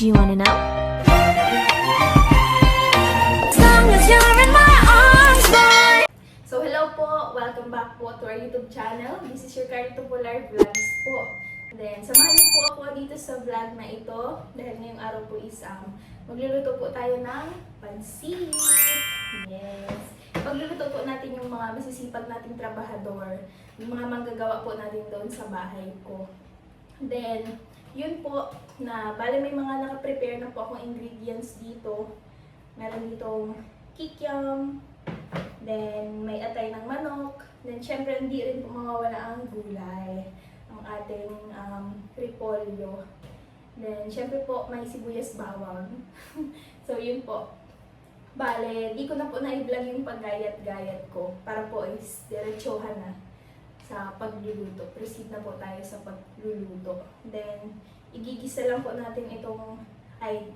Do you wanna know? As long as you're in my arms, boy. So hello po! Welcome back po to our YouTube channel. This is your Carito Polar Vlogs po. Then, samahan niyo po ako dito sa vlog na ito dahil ngayong araw po is magluluto po tayo ng pansit. Yes! Pagluluto po natin yung mga masisipag nating trabahador, yung mga manggagawa po natin doon sa bahay ko. Then, yun po na bale may mga nakaprepare na po akong ingredients dito. Meron ditong kikiam, then may atay ng manok, then syempre hindi rin po mawawala ang gulay, ang ating repolyo. Then syempre po may sibuyas bawang. So yun po. Bale, di ko na po na-vlog yung paggayat-gayat ko para po is diretsohan na sa pagluluto. Proceed na po tayo sa pagluluto. Then, igigisa lang po natin itong,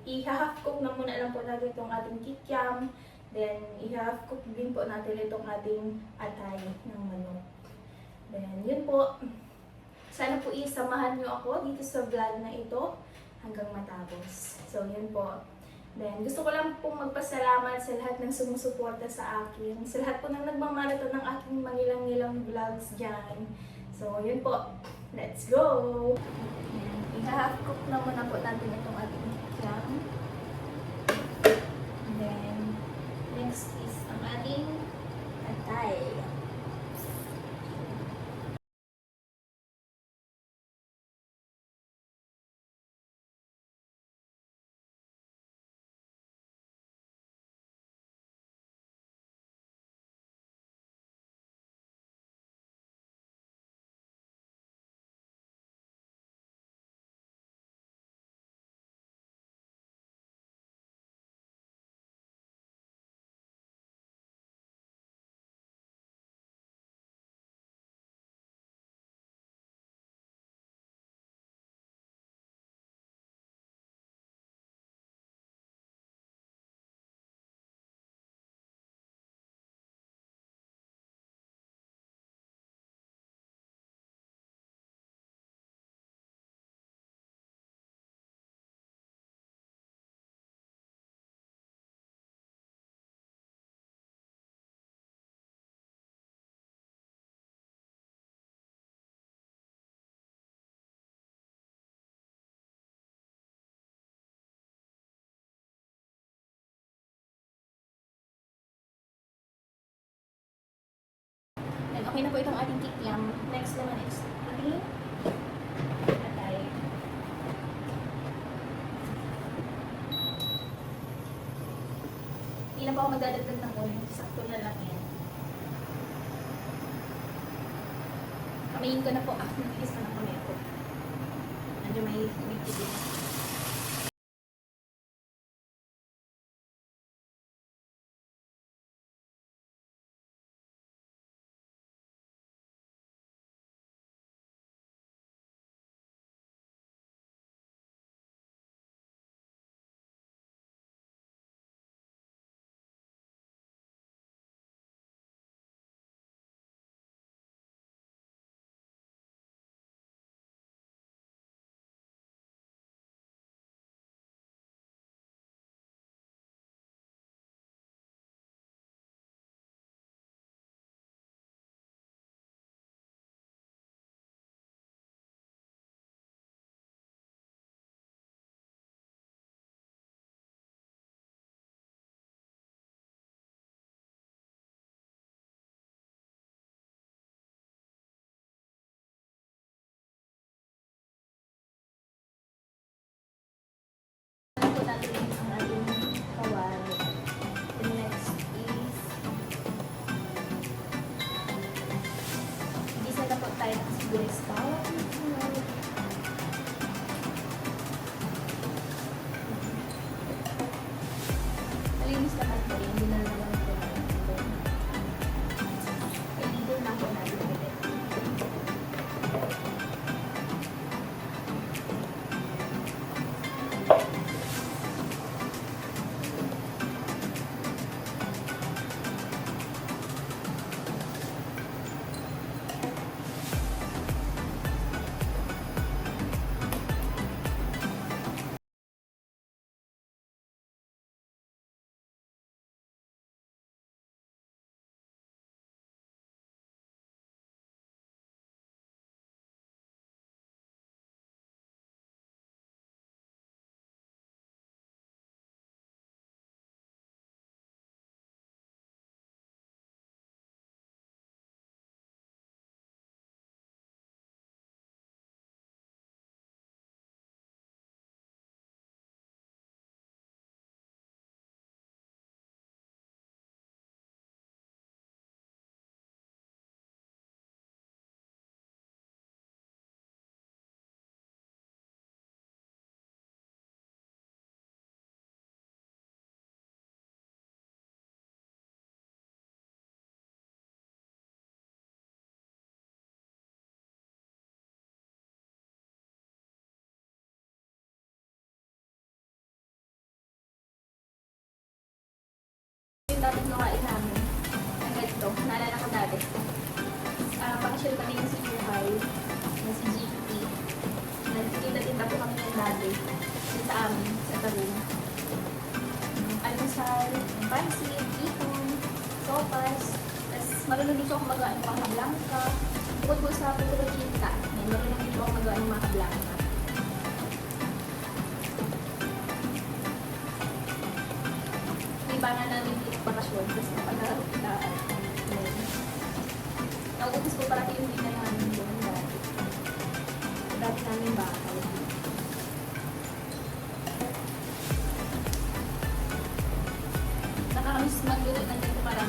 i-half cook na muna lang po natin itong ating kikiam. Then, i-half cook din po natin itong ating atay ng manok. Then, yun po. Sana po isamahan nyo ako dito sa vlog na ito hanggang matapos. So, yun po. Then, gusto ko lang pong magpasalamat sa lahat ng sumusuporta sa akin. Sa lahat po ng nagmamarathon ng aking mangilang-ngilang vlogs dyan. So, yun po. Let's go! I-half cook na muna po natin itong ating kikiam. Then, next is ang ating atay. Okay na po itong ating kikiam. Next naman is ating atay. Hindi na po ako magdadagdag ng oil. Sakto na lang yan. Kamayin ko na po. Nagigis na ng kamay ako. Medyo may tigil. yung dating gawain namin. Ang ganito, naalala ko dati. Pakashare kami ng si Juhay, ng si GP. Nagtitinda-tinda po kami ng dati. Dito sa amin, sa Tarun. Almasal, pansit, ipon, sopas. Tapos marunong dito ako magawa ng mga blanca. Bukod po sa puro chinta. Marunong dito ako magawa ng mga blanca. Iba nga namin dito bakasyon kasi napag-araw-itaan. Naubos ko parati yung hindi namin doon dati. Dati namin bahay. Nakakamiss magluto ng ganito parang.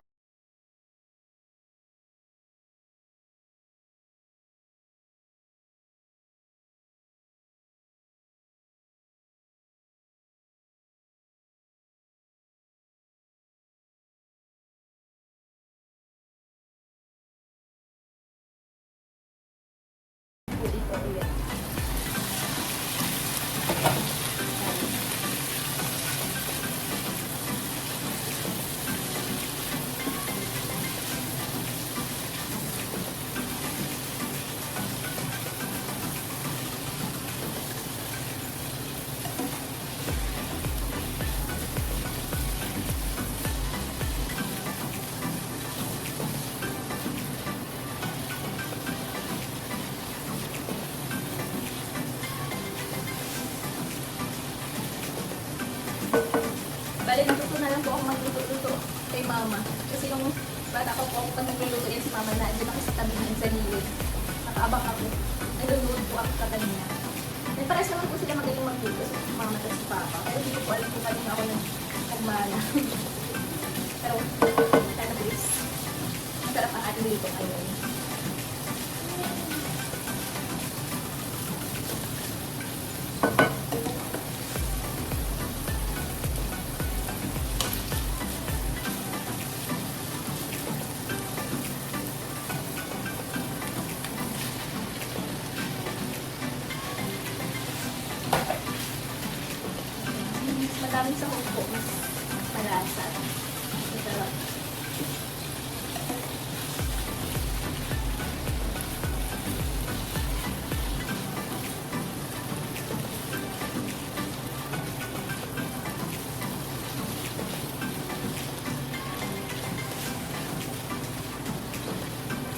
Ito ulit. Bale, natuto na lang po ako magluto-luto kay mama. Kasi nung bata ko po ako pag nagluluto yan si mama na hindi ako sa tabi ng sa gilid. Nakaabang ako. Naluluto po ako sa kanina. Then pares naman po sila magaling magluto si mama at si papa. Pero hindi ko po alam kung kanina ako nagmana. Pero, sana please. Masarap ang ating luto ngayon. Madaming sahog po, mas malasa. Masarap.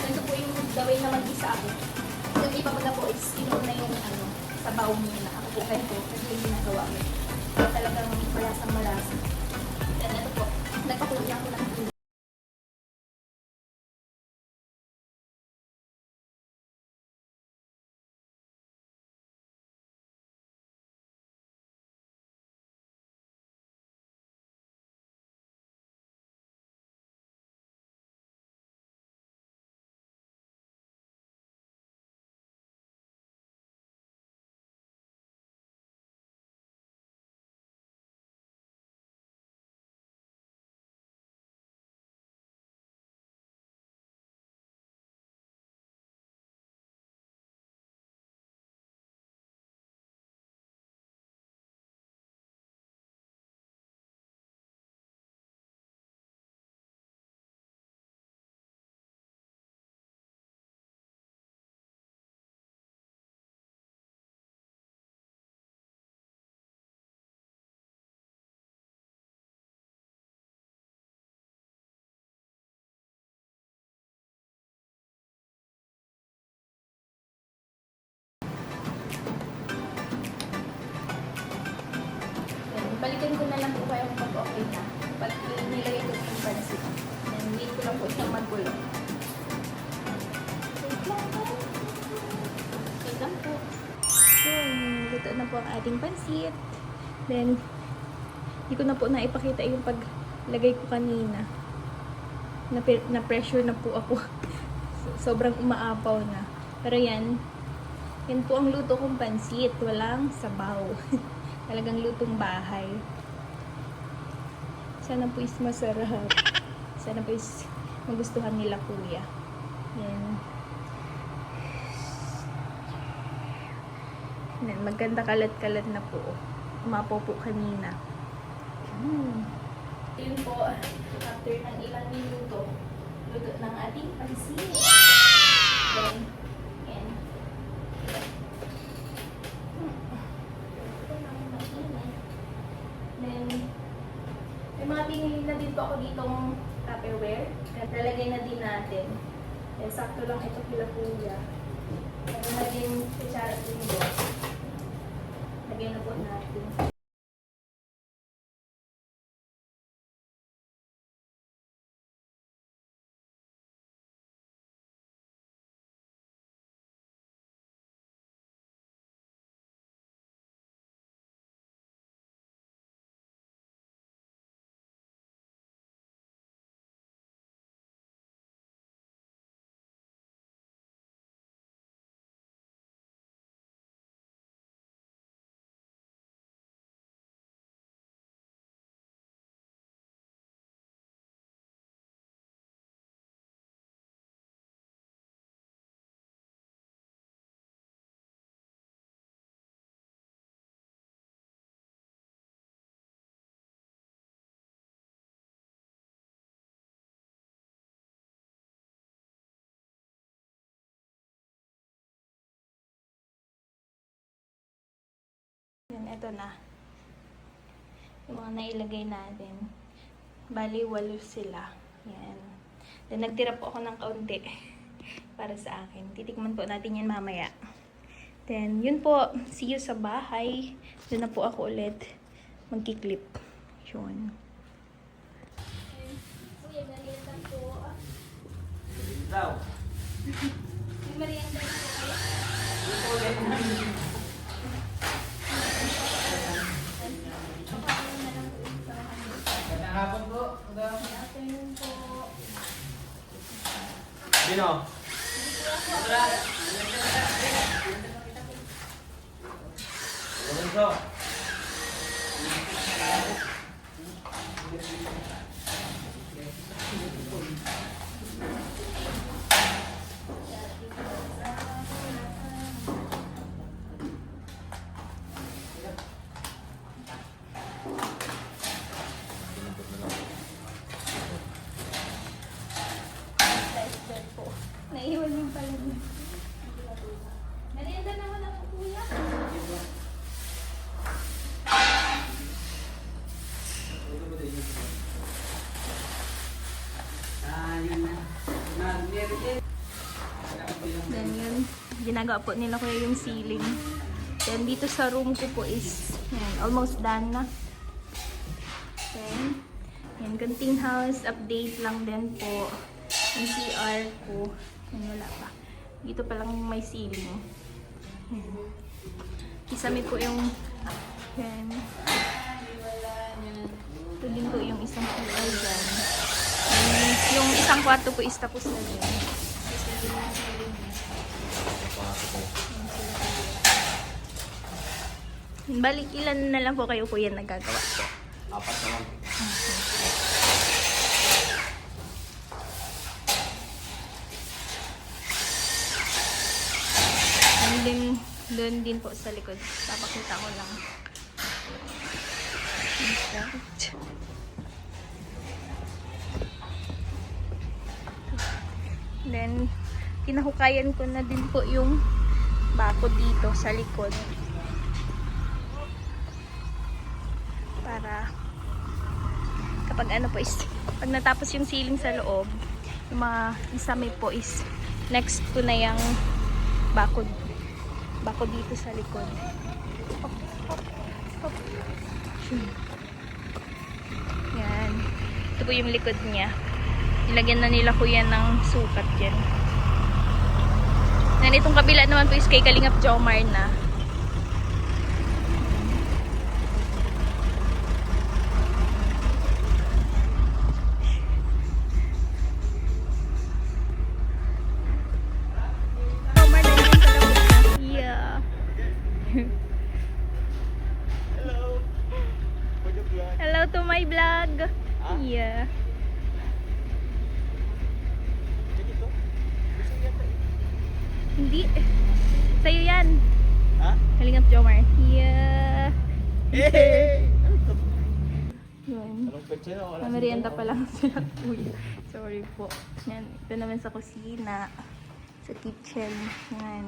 Ito po yung gawin na mag-isa ako. Yung iba ko na po is inuna yung sabaw muna. Ako po kayo po kasi yung ginagawa ko. Talagang malasang malasa. Then ito po, nagpakuloy ako ng tubig. Balikan ko na lang po kayo kung okay na. Pag nilagay ko yung pansit. And wait ko lang po siyang maggulo. Wait lang po. So, luto na po ang ating pansit. Then, hindi ko na po naipakita yung paglagay ko kanina. Na-pressure na po ako. Sobrang umaapaw na. Pero yan po ang luto kong pansit. Walang sabaw. Talagang lutong bahay. Sana po is masarap. Sana po is magustuhan nila kuya. Yan. Yan. Maganda kalat-kalat na po. Umapaw po kanina. Yun po, after ng ilang minuto, luto ng ating pansit. Then, yan. Then, may mga pinili na din po ako ditong Tupperware. Lalagay na din natin. Then, sakto lang ito kila kuya. Meron na din kutsara din po. Lagay na po natin. Yan, ito na. Yung mga nailagay natin. Bali, 8 sila. Yan. Then, nagtira po ako ng kaunti para sa akin. Titikman po natin yan mamaya. Then, yun po. See you sa bahay. Doon na po ako ulit magkiklip. Yun. Kuya, merienda po. May merienda po kayo? Hapon po. Afternoon po. Dino. Lorenzo. Naiwan yung pala niya. Merienda naman ako, kuya. Then yun, ginagawa po nila kuya yung ceiling. Then dito sa room ko po is, yan, almost done na. Then, yan, kunting house update lang din po. Yung CR ko. Yan, wala pa. Dito pa lang may ceiling. Kisame po yung yan. Ito din po yung isang CR dyan. Yung isang kwarto po is tapos na din. Balik ilan na lang po kayo kuya nagagawa po? 4 naman. Doon din po sa likod. Papakita ko lang. Then, kinahukayan ko na din po yung bako dito sa likod. Para kapag ano po is, pag natapos yung ceiling sa loob, yung mga isame po is next ko na yung bako dito sa likod. Hop, hop, hop. Yan. Ito po yung likod niya. Nilagyan na nila kuya ng sukat yan. Yan, itong kabila naman po is kay Kalingap Jomar na. Jomar na din pala po. Yeah. Hello to my vlog. Yeah. Hindi. Sa'yo yan. Ha? Kalingap Jomar. Yeah. Hey! Ano to? Yun. Anong pwede Merienda pa lang sila, kuya. Sorry po. Yan, ito naman sa kusina. Sa kitchen. Yan.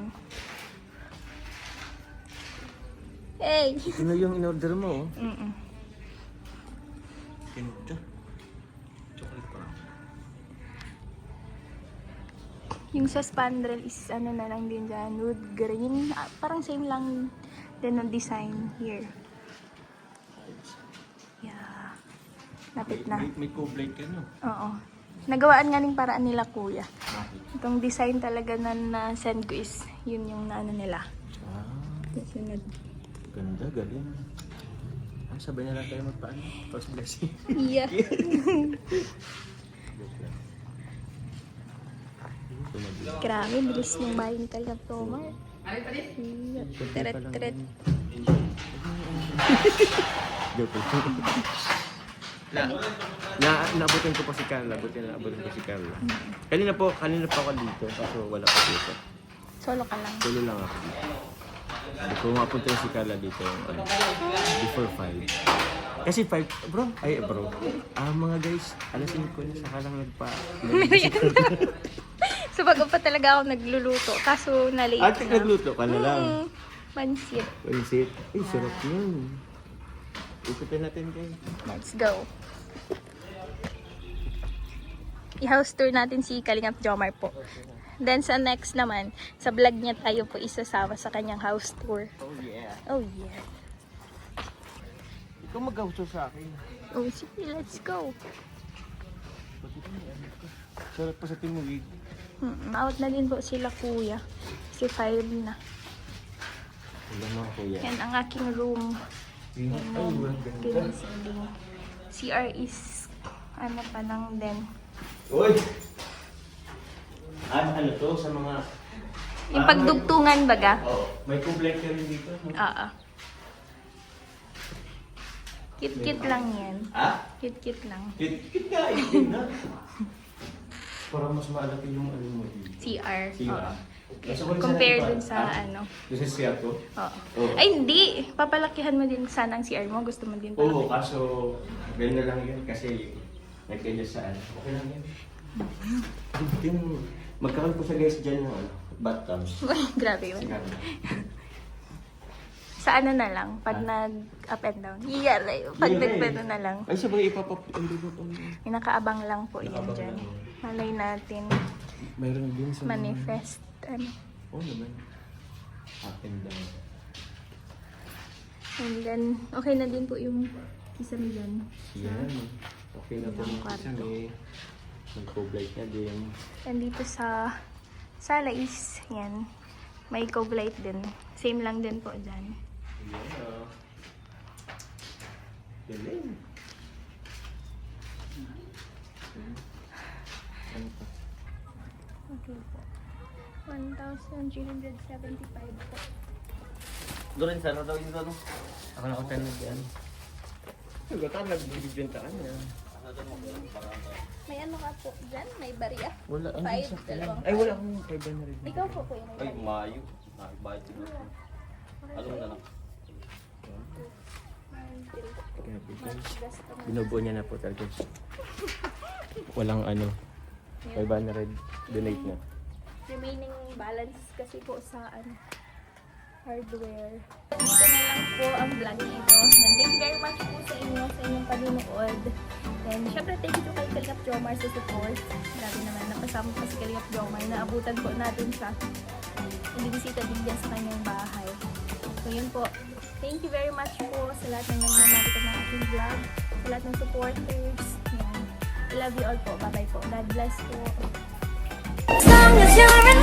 Hey! Ito na yung in-order mo, oh. Ganda. Chocolate pa. Yung sa spandrel is ano na lang din dyan, wood green. Ah, parang same lang din ang design here. Yeah. Lapit na. May co-blade ka, no? Oo. Nagawaan nga ng paraan nila, kuya. Itong design talaga na na-send ko is yun yung naano nila. Ah, Sunod. ganda, galing. Ah, sabay na lang tayo magpaano. First blessing. Yeah. Grabe, bilis ng bahay ni Kalingap Tomar. Yeah. Tret-tret. Joke lang. Naabutin ko pa si Carla. Naabutin ko si Carla. Kanina pa ako dito. Kaso wala pa dito. Solo ka lang. Tulo lang ako dito. Hindi ko mapunta si Carla dito. Before 5. Kasi 5, bro. Mga guys, alas 5 na saka lang So bago pa talaga ako nagluluto. Kaso na-late Ate, na. nagluto ka na lang. Mansit. Pansit. Ay, sarap yun. Ikutin natin guys. Let's go. I-house tour natin si Kalingap Jomar po. Then sa next naman, sa vlog niya tayo po isasama sa kanyang house tour. Oh yeah. Oh yeah. Ikaw mag-house tour sa akin. Oh sige, let's go. Sarap pa sa Timuig. Out na din po sila, kuya. Kasi 5 na. Wala mga kuya. Yan ang aking room. Ay, walang ganda. Ganyan ceiling. CR is ano pa lang din. Uy! Ano to sa mga... Yung pagdugtungan baga. Oo. May complete ka rin dito. No? Oo. Cute-cute lang yan. Ha? Cute-cute lang. Kit ka, itin na. Para mas maalaki yung ano mo. CR. CR. Oo. Gusto ko rin Compare sana dun iba. sa ano. Doon sa CR ko? Oo. Oo. Ay, hindi. Papalakihan mo din sana ang CR mo. Gusto mo din Oo, palakihan. kaso ganda lang yun kasi nag-adjust sa ano. Okay lang yan. Yung magkaroon po sa guys dyan ng ano, bathtubs. Grabe yun. Sigaro. Sa ano na lang, pag nag-up and down. Yari. Pag nagpano na lang. Ay, sabay ipapap... Hindi ko pa. Inakaabang lang po yan Nakaabang dyan. lang. Malay natin. Mayroon din sa... Manifest. Ano. Oo naman. Up and down. And then, okay na din po yung kisame dyan. Yan. Okay na po Ang yung kwarto. kisame. Nag-co-blight na din. And dito sa sala is, yan. May co-light din. Same lang din po dyan. Yeah. Galing. Ano pa? Okay po. 1,375 po. Doon sana daw yung ano? Ako na ako yan. Nagkaka nagbibigyantaan niya. May ano ka po dyan? May barya? Wala. Ano 5, sa dalawang Ay, wala akong 5 na rin. Ikaw po po yung may Ay, barya. Mayo. Nakibahit siguro. Alam mo na lang. Binubuo niya na po talaga. Walang ano. 500 donate na. Remaining balance kasi po sa ano, hardware. Dito na lang po ang vlog na ito. And thank you very much po sa inyo, sa inyong panunood. And syempre thank you kay Kalingap Jomar sa support. Grabe naman, napasama pa si Kalingap Jomar. Naabutan po natin siya. Ibibisita din dyan sa kanyang bahay. So yun po. Thank you very much po sa lahat ng nagmamaritan ng aking vlog. Sa lahat ng supporters. Yan. I love you all po. Bye-bye po. God bless po. As long as you're in